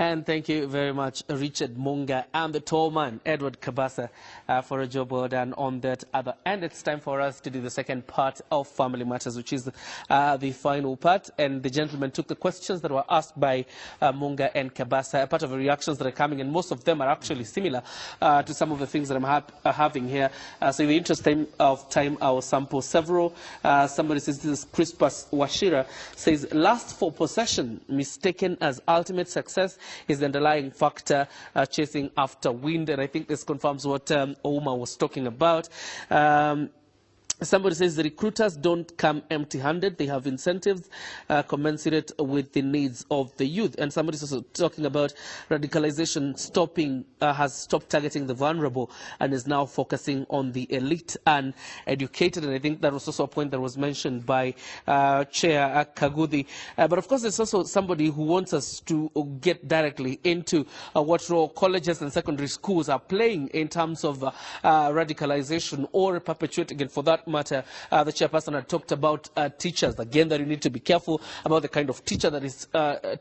And thank you very much, Richard Munga and the tall man, Edward Kabasa, for a job well done on that other end. It's time for us to do the second part of Family Matters, which is the final part. And the gentleman took the questions that were asked by Munga and Kabasa, a part of the reactions that are coming, and most of them are actually similar to some of the things that I'm having here. So in the interest of time, I will sample several. Somebody says, this is Crispus Washira, says, lust for possession mistaken as ultimate success is the underlying factor chasing after wind. And I think this confirms what Ouma was talking about. Somebody says the recruiters don't come empty-handed. They have incentives commensurate with the needs of the youth. And somebody is also talking about radicalization has stopped targeting the vulnerable and is now focusing on the elite and educated. And I think that was also a point that was mentioned by Chair Kagudi. But of course, there's also somebody who wants us to get directly into what role colleges and secondary schools are playing in terms of radicalization or perpetuating it for that matter. The chairperson had talked about teachers, again, that you need to be careful about the kind of teacher that is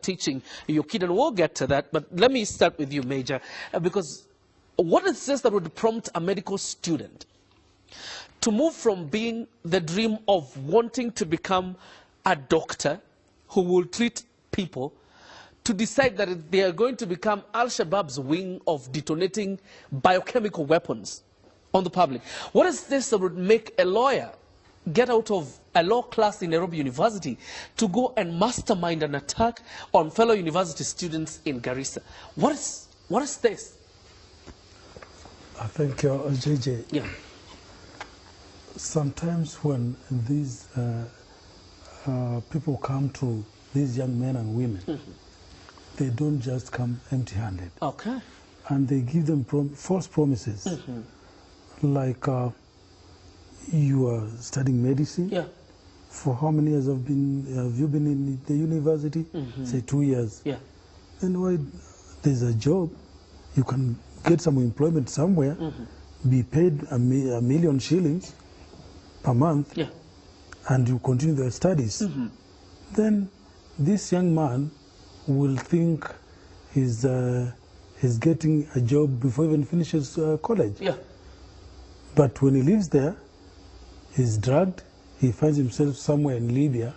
teaching your kid, and we'll get to that. But let me start with you, Major, because what is this that would prompt a medical student to move from being the dream of wanting to become a doctor who will treat people to decide that they are going to become Al-Shabaab's wing of detonating biochemical weapons on the public? What is this that would make a lawyer get out of a law class in Nairobi University to go and mastermind an attack on fellow university students in Garissa? What is this? I think, JJ, yeah. Sometimes when these people come to these young men and women, they don't just come empty-handed. Okay. And they give them false promises. Like, you are studying medicine. Yeah. For how many years have you been in the university? Say 2 years. Yeah. Then why there's a job, you can get some employment somewhere, be paid a million shillings per month, yeah, and you continue their studies. Then this young man will think he's getting a job before he even finishes college. Yeah. But when he lives there, he's drugged. He finds himself somewhere in Libya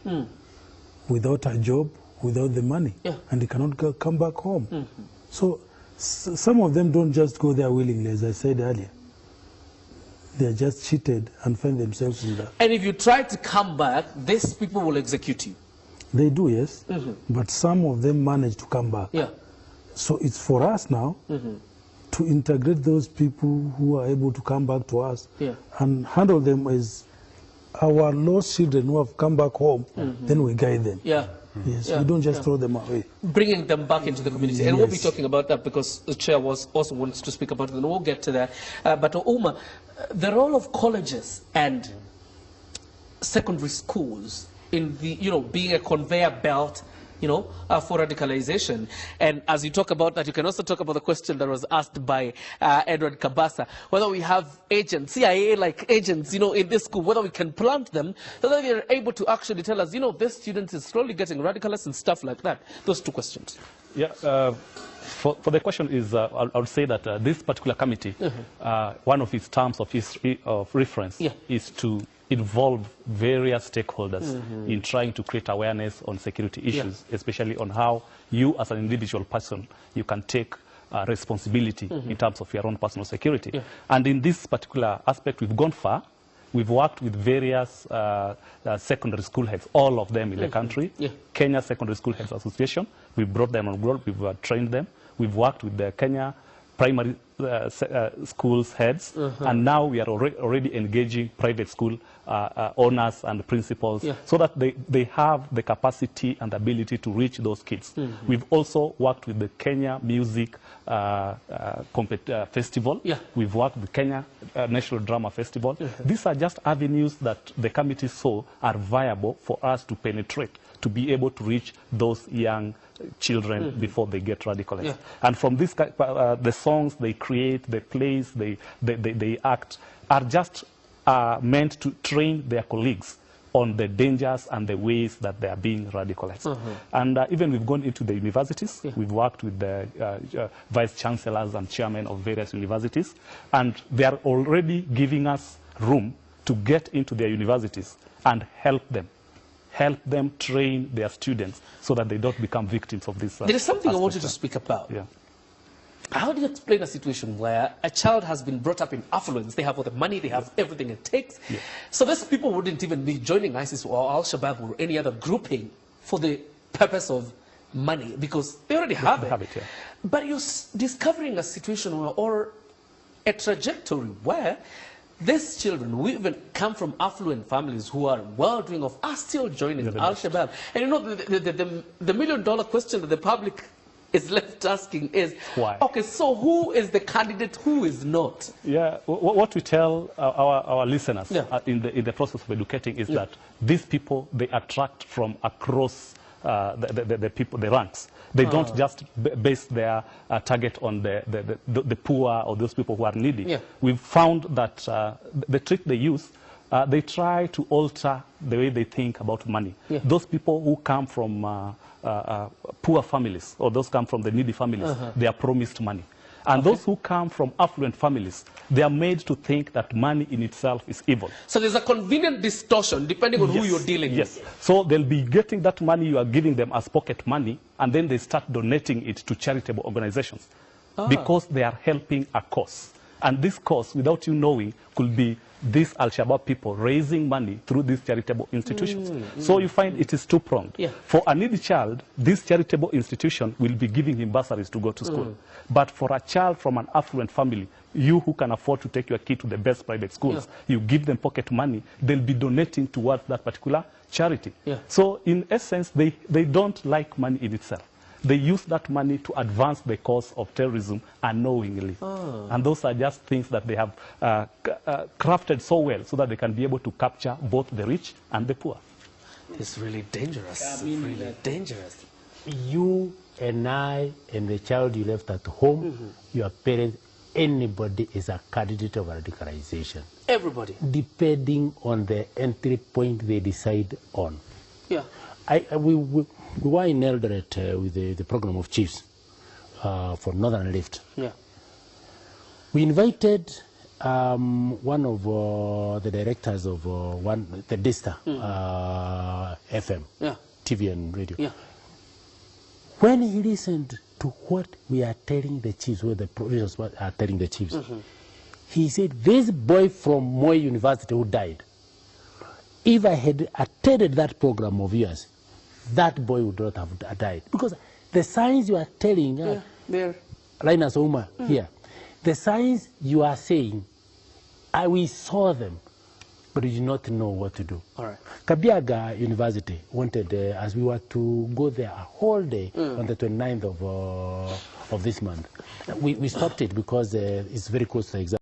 without a job, without the money, and he cannot come back home. So some of them don't just go there willingly, as I said earlier. They're just cheated and find themselves in that. And if you try to come back, these people will execute you. They do, yes. But some of them manage to come back. Yeah. So it's for us now to integrate those people who are able to come back to us and handle them as our lost children who have come back home. Then we guide them. Yeah. Yes, we don't just throw them away. Bringing them back into the community. And we'll be talking about that because the chair also wants to speak about it, and we'll get to that. But Uma, the role of colleges and secondary schools in the, being a conveyor belt, for radicalization. And as you talk about that, you can also talk about the question that was asked by Edward Kabasa, whether we have agents, CIA-like agents, in this school, whether we can plant them so that they're able to actually tell us, this student is slowly getting radicalized and stuff like that. Those two questions. Yeah. For the question is, I would say that this particular committee, one of its terms of reference is to involve various stakeholders in trying to create awareness on security issues, especially on how you as an individual person, you can take responsibility in terms of your own personal security. And in this particular aspect, we've gone far. We've worked with various secondary school heads, all of them in the country. Kenya Secondary School Heads Association, we brought them on board, we've trained them. We've worked with the Kenya primary schools heads, and now we are already engaging private school owners and principals so that they have the capacity and ability to reach those kids. We've also worked with the Kenya Music Festival. We've worked with the Kenya National Drama Festival. These are just avenues that the committee saw are viable for us to penetrate, to be able to reach those young children before they get radicalized. And from this, the songs they create, the plays they act are just meant to train their colleagues on the dangers and the ways that they are being radicalized. And even we've gone into the universities. We've worked with the vice chancellors and chairmen of various universities, and they are already giving us room to get into their universities and help them train their students so that they don't become victims of this. There is something I want you to speak about. Yeah. How do you explain a situation where a child has been brought up in affluence? They have all the money, they have everything it takes. Yeah. So these people wouldn't even be joining ISIS or Al-Shabaab or any other grouping for the purpose of money, because they already have it. Yeah. But you're discovering a situation where, or a trajectory where these children who even come from affluent families who are well-doing off are still joining Al-Shabaab. And you know, the million-dollar question that the public is left asking is, why? Okay, so who is the candidate, who is not? Yeah, what we tell our listeners in the process of educating is that these people, they attract from across the people, the ranks. They don't just base their target on the poor or those people who are needy. Yeah. We've found that the trick they use, they try to alter the way they think about money. Yeah. Those people who come from poor families, or those come from the needy families, they are promised money. And those who come from affluent families, they are made to think that money in itself is evil. So there's a convenient distortion depending on who you're dealing with. Yes. So they'll be getting that money you are giving them as pocket money, and then they start donating it to charitable organizations because they are helping a cause. And this cause, without you knowing, could be these Al-Shabaab people raising money through these charitable institutions. So you find it is two-pronged. Yeah. For a needy child, this charitable institution will be giving him bursaries to go to school. But for a child from an affluent family, you who can afford to take your kid to the best private schools, you give them pocket money, they'll be donating towards that particular charity. Yeah. So in essence, they don't like money in itself. They use that money to advance the cause of terrorism unknowingly. And those are just things that they have crafted so well so that they can be able to capture both the rich and the poor. It's really dangerous. Really dangerous. You and I and the child you left at home, your parents, anybody is a candidate of radicalization. Everybody. Depending on the entry point they decide on. Yeah. We were in Eldoret with the program of chiefs for Northern Lift. Yeah. We invited one of the directors of the DISTA FM, TV and radio. Yeah. When he listened to what we are telling the chiefs, what the provincials are telling the chiefs, he said, this boy from Moi University who died, if I had attended that program of yours, that boy would not have died. Because the signs you are telling, Linus Ouma here, the signs you are saying, we saw them, but we did not know what to do. All right. Kabiaga University wanted, as we were to go there a whole day on the 29th of this month. We stopped it because it's very close to the exam.